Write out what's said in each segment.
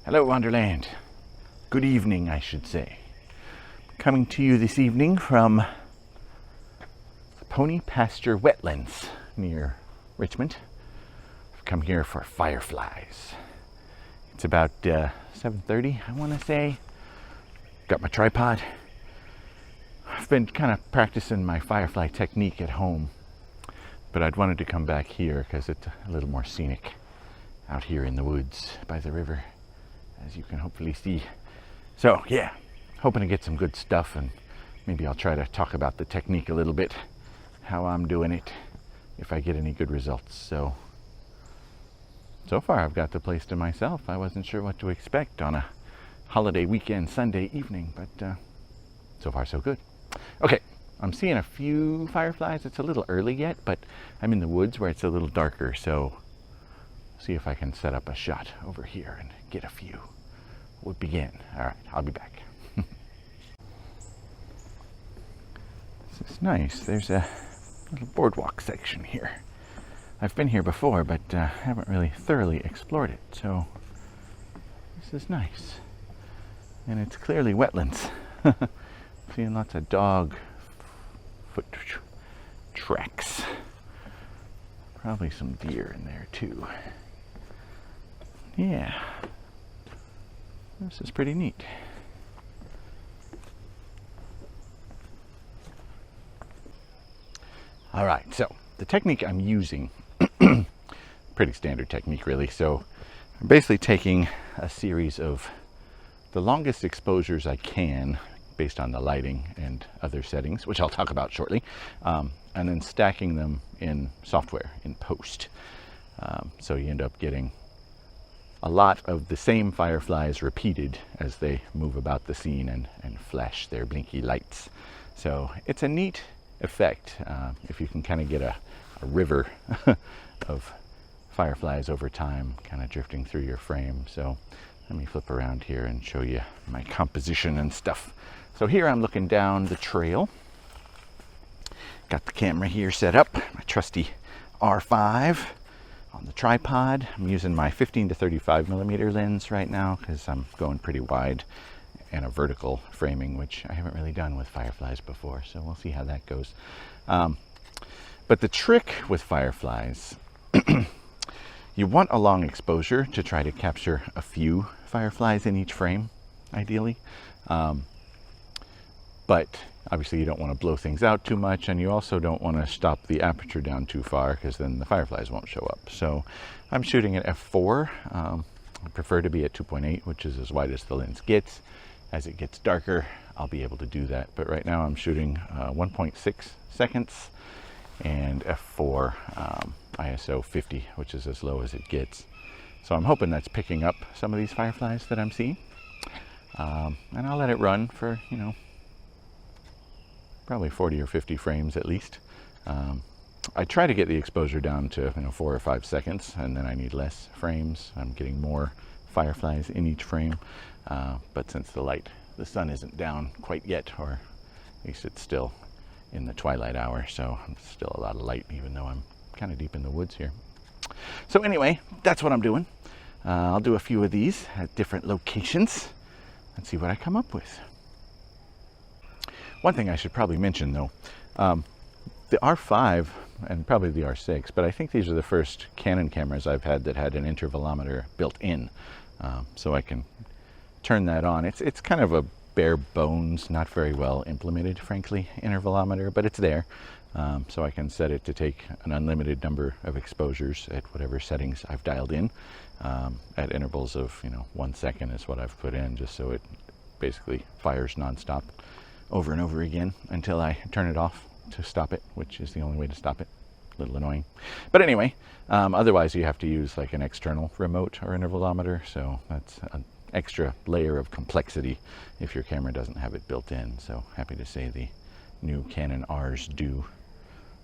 Hello, Wonderland. Good evening, I should say. Coming to you this evening from the Pony Pasture Wetlands near Richmond. I've come here for fireflies. It's about 7:30, I want to say. Got my tripod. I've been kind of practicing my firefly technique at home, but I'd wanted to come back here because it's a little more scenic out here in the woods by the river, as you can hopefully see. So yeah, hoping to get some good stuff, and maybe I'll try to talk about the technique a little bit, how I'm doing it, if I get any good results. So far I've got the place to myself. I wasn't sure what to expect on a holiday weekend Sunday evening, but so far so good. Okay, I'm seeing a few fireflies. It's a little early yet, but I'm in the woods where it's a little darker, so see if I can set up a shot over here and get a few. We'll begin. All right, I'll be back. This is nice. There's a little boardwalk section here. I've been here before, but haven't really thoroughly explored it, so this is nice. And it's clearly wetlands. Seeing lots of dog foot tracks. Probably some deer in there too. Yeah, this is pretty neat. All right, so the technique I'm using, pretty standard technique really. So I'm basically taking a series of the longest exposures I can based on the lighting and other settings, which I'll talk about shortly, and then stacking them in software in post. So you end up getting a lot of the same fireflies repeated as they move about the scene and flash their blinky lights. So it's a neat effect if you can kind of get a river of fireflies over time kind of drifting through your frame. So let me flip around here and show you my composition and stuff. So here I'm looking down the trail. Got the camera here set up, my trusty R5 on the tripod. I'm using my 15 to 35 millimeter lens right now because I'm going pretty wide and a vertical framing, which I haven't really done with fireflies before, so we'll see how that goes. But the trick with fireflies, you want a long exposure to try to capture a few fireflies in each frame, ideally. But obviously you don't want to blow things out too much, and you also don't want to stop the aperture down too far because then the fireflies won't show up. So I'm shooting at f4. I prefer to be at 2.8, which is as wide as the lens gets. As it gets darker, I'll be able to do that. But right now I'm shooting 1.6 seconds and f4 ISO 50, which is as low as it gets. So I'm hoping that's picking up some of these fireflies that I'm seeing. And I'll let it run for, probably 40 or 50 frames at least. I try to get the exposure down to 4 or 5 seconds, and then I need less frames. I'm getting more fireflies in each frame, but since the sun isn't down quite yet, or at least it's still in the twilight hour, so it's still a lot of light even though I'm kind of deep in the woods here. So anyway, that's what I'm doing. I'll do a few of these at different locations and see what I come up with. One thing I should probably mention though, the R5 and probably the R6, but I think these are the first Canon cameras I've had that had an intervalometer built in, so I can turn that on. It's kind of a bare bones, not very well implemented, frankly, intervalometer, but it's there. So I can set it to take an unlimited number of exposures at whatever settings I've dialed in, at intervals of 1 second is what I've put in, just so it basically fires nonstop over and over again until I turn it off to stop it, which is the only way to stop it. A little annoying, but anyway, otherwise you have to use like an external remote or intervalometer, so that's an extra layer of complexity if your camera doesn't have it built in. So happy to say the new Canon Rs do.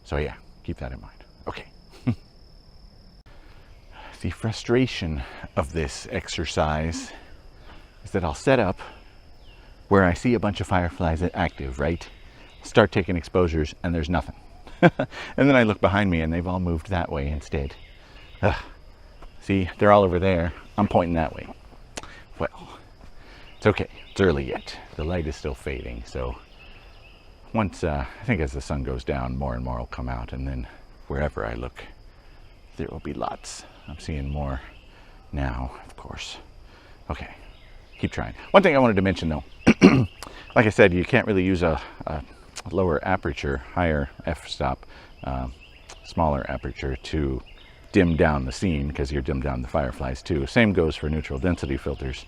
So yeah, keep that in mind. Okay. The frustration of this exercise is that I'll set up where I see a bunch of fireflies active, right? Start taking exposures and there's nothing. And then I look behind me and they've all moved that way instead. Ugh. See, they're all over there. I'm pointing that way. well, it's okay. It's early yet. The light is still fading, so once, I think as the sun goes down, more and more will come out, and then wherever I look, there will be lots. I'm seeing more now, of course. Okay, keep trying. One thing I wanted to mention, though, like I said, you can't really use a lower aperture, higher f-stop, smaller aperture to dim down the scene, because you're dim down the fireflies too. Same goes for neutral density filters.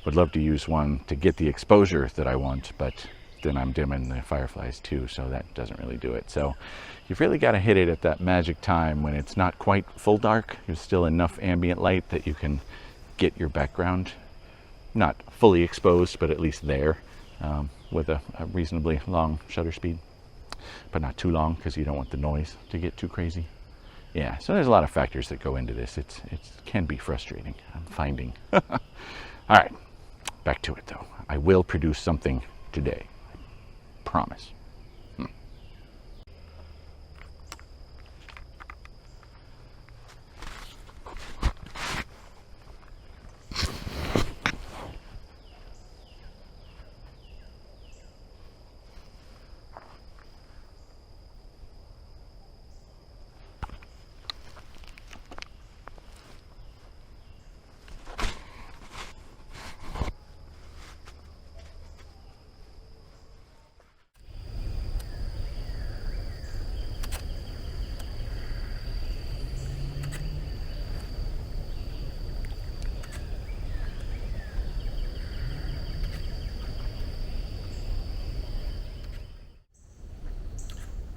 Would love to use one to get the exposure that I want, but then I'm dimming the fireflies too, so that doesn't really do it. So you've really got to hit it at that magic time when it's not quite full dark. There's still enough ambient light that you can get your background not fully exposed, but at least there, with a reasonably long shutter speed, but not too long because you don't want the noise to get too crazy. Yeah, so there's a lot of factors that go into this. It can be frustrating, I'm finding. All right, back to it though. I will produce something today. Promise.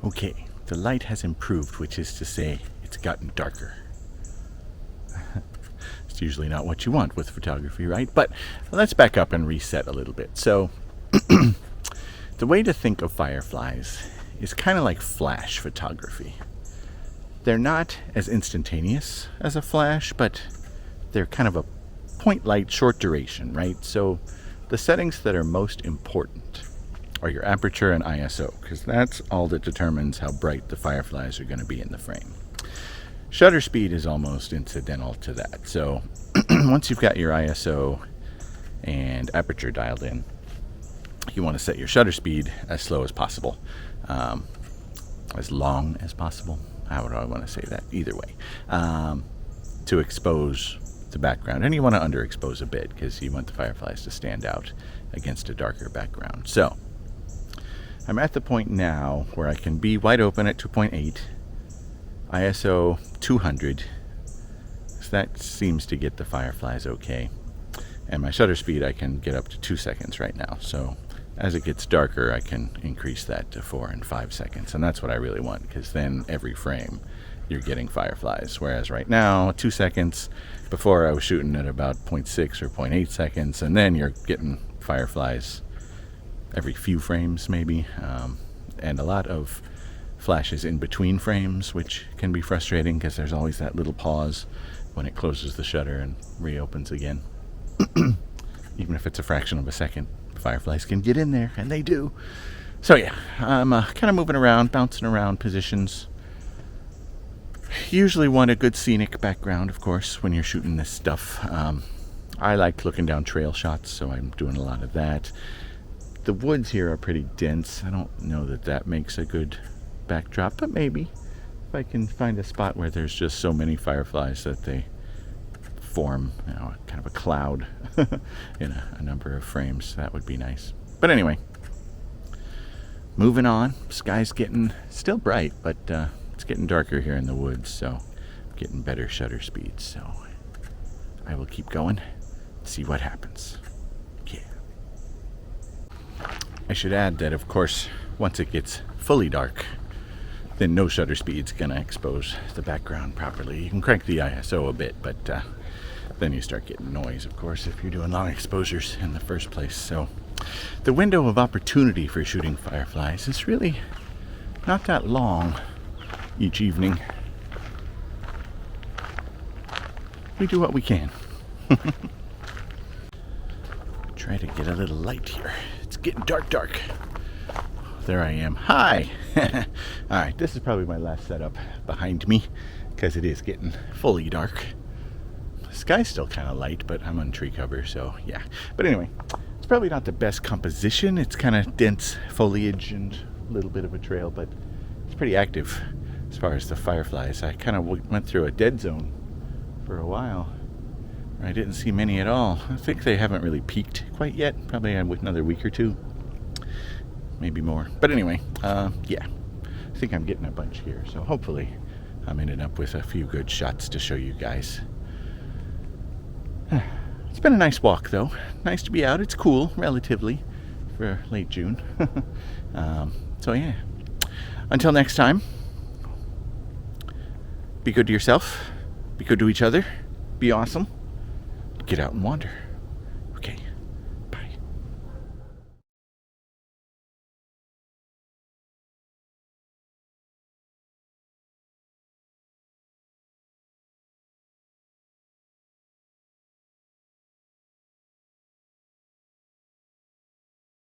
Okay, the light has improved, which is to say it's gotten darker. It's usually not what you want with photography, right? But let's back up and reset a little bit. So the way to think of fireflies is kind of like flash photography. They're not as instantaneous as a flash, but they're kind of a point light, short duration, right? So the settings that are most important are your aperture and ISO, because that's all that determines how bright the fireflies are going to be in the frame. Shutter speed is almost incidental to that. So once you've got your ISO and aperture dialed in, you want to set your shutter speed as slow as possible, as long as possible. How would I want to say that? Either way, to expose the background. And you want to underexpose a bit because you want the fireflies to stand out against a darker background. So I'm at the point now where I can be wide open at 2.8, ISO 200, so that seems to get the fireflies okay. And my shutter speed I can get up to 2 seconds right now, so as it gets darker I can increase that to 4 and 5 seconds, and that's what I really want, because then every frame you're getting fireflies, whereas right now 2 seconds, before I was shooting at about 0.6 or 0.8 seconds, and then you're getting fireflies every few frames maybe, and a lot of flashes in between frames, which can be frustrating because there's always that little pause when it closes the shutter and reopens again. Even if it's a fraction of a second, fireflies can get in there, and they do. So yeah, I'm kind of moving around, bouncing around positions. Usually want a good scenic background, of course, when you're shooting this stuff. I like looking down trail shots, so I'm doing a lot of that. The woods here are pretty dense. I don't know that that makes a good backdrop, but maybe if I can find a spot where there's just so many fireflies that they form, you know, kind of a cloud in a number of frames, that would be nice. But anyway, moving on. Sky's getting still bright, but it's getting darker here in the woods, so I'm getting better shutter speeds. So I will keep going, see what happens. I should add that, of course, once it gets fully dark, then no shutter speed's gonna expose the background properly. You can crank the ISO a bit, but then you start getting noise, of course, if you're doing long exposures in the first place. So the window of opportunity for shooting fireflies is really not that long each evening. We do what we can. Try to get a little light here. It's getting dark. There I am. Hi! Alright, this is probably my last setup behind me, because it is getting fully dark. sky's still kind of light, but I'm on tree cover, so yeah. But anyway, it's probably not the best composition. It's kind of dense foliage and a little bit of a trail, but it's pretty active as far as the fireflies. I kind of went through a dead zone for a while. I didn't see many at all. I think they haven't really peaked quite yet. Probably another week or two, maybe more. But anyway, yeah, I think I'm getting a bunch here, so hopefully I'm ending up with a few good shots to show you guys. It's been a nice walk, though. Nice to be out. It's cool, relatively, for late June. So yeah, until next time, be good to yourself, be good to each other, be awesome, get out and wander.